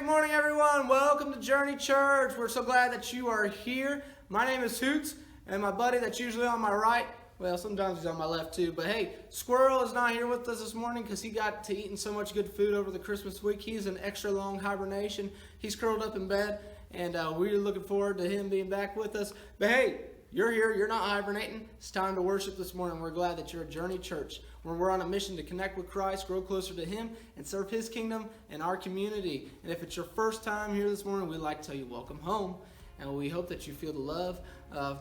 Good morning, everyone. Welcome to Journey Church. We're so glad that you are here. My name is Hoots, and my buddy that's usually on my right, well, sometimes he's on my left too, but hey, Squirrel is not here with us this morning because he got to eating so much good food over the Christmas week. He's in extra long hibernation. He's curled up in bed, and we're looking forward to him being back with us. But hey, you're here. You're not hibernating. It's time to worship this morning. We're glad that you're at Journey Church, where we're on a mission to connect with Christ, grow closer to Him, and serve His kingdom and our community. And if it's your first time here this morning, we'd like to tell you welcome home. And we hope that you feel the love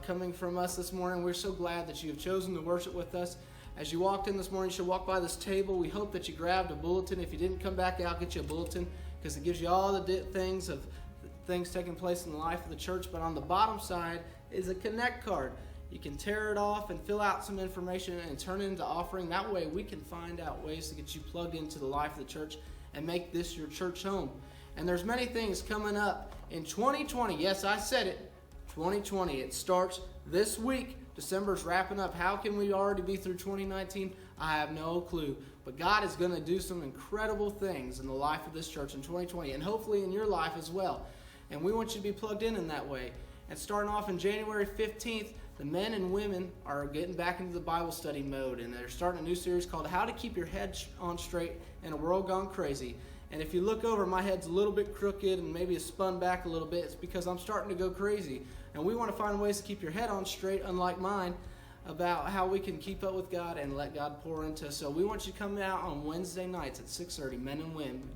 coming from us this morning. We're so glad that you have chosen to worship with us. As you walked in this morning, you should walk by this table. We hope that you grabbed a bulletin. If you didn't come back out, get you a bulletin because it gives you all the things taking place in the life of the church. But on the bottom side is a Connect card. You can tear it off and fill out some information and turn it into offering. That way we can find out ways to get you plugged into the life of the church and make this your church home. And there's many things coming up in 2020. Yes, I said it. 2020. It starts this week. December's wrapping up. How can we already be through 2019? I have no clue. But God is going to do some incredible things in the life of this church in 2020 and hopefully in your life as well. And we want you to be plugged in that way. And starting off on January 15th, the men and women are getting back into the Bible study mode. And they're starting a new series called How to Keep Your Head on Straight in a World Gone Crazy. And if you look over, my head's a little bit crooked and maybe it's spun back a little bit. It's because I'm starting to go crazy. And we want to find ways to keep your head on straight, unlike mine, about how we can keep up with God and let God pour into us. So we want you to come out on Wednesday nights at 6:30, Men and Women,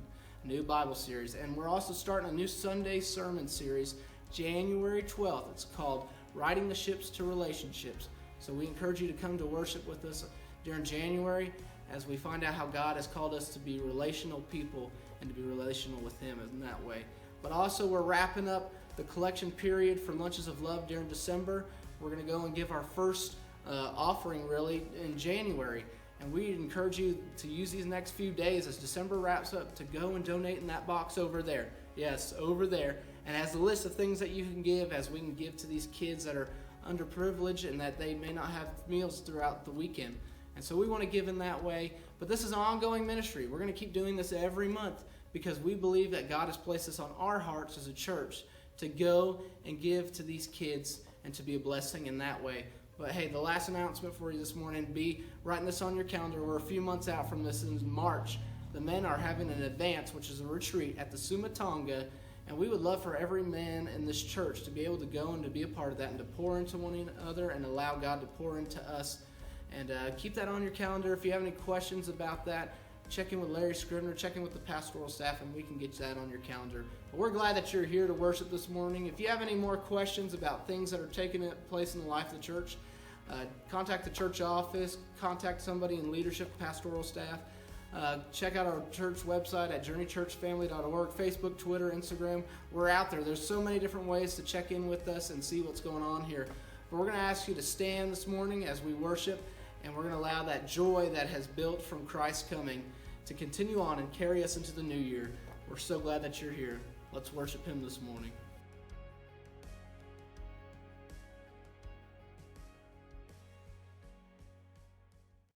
new Bible series. And we're also starting a new Sunday sermon series, January 12th. It's called Riding the Ships to Relationships. So we encourage you to come to worship with us during January as we find out how God has called us to be relational people and to be relational with Him in that way. But also we're wrapping up the collection period for Lunches of Love during December. We're going to go and give our first offering really in January. And we encourage you to use these next few days as December wraps up to go and donate in that box over there. Yes, over there. And has a list of things that you can give as we can give to these kids that are underprivileged and that they may not have meals throughout the weekend. And so we want to give in that way. But this is an ongoing ministry. We're going to keep doing this every month because we believe that God has placed this on our hearts as a church to go and give to these kids and to be a blessing in that way. But hey, the last announcement for you this morning, be writing this on your calendar. We're a few months out from this in March. The men are having an advance, which is a retreat at the Sumatonga. And we would love for every man in this church to be able to go and to be a part of that and to pour into one another and allow God to pour into us. And keep that on your calendar. If you have any questions about that, check in with Larry Scrivener, check in with the pastoral staff, and we can get that on your calendar. But we're glad that you're here to worship this morning. If you have any more questions about things that are taking place in the life of the church, contact the church office, contact somebody in leadership, pastoral staff. Check out our church website at journeychurchfamily.org, Facebook, Twitter, Instagram. We're out there. There's so many different ways to check in with us and see what's going on here. But we're going to ask you to stand this morning as we worship, and we're going to allow that joy that has built from Christ's coming to continue on and carry us into the new year. We're so glad that you're here. Let's worship Him this morning.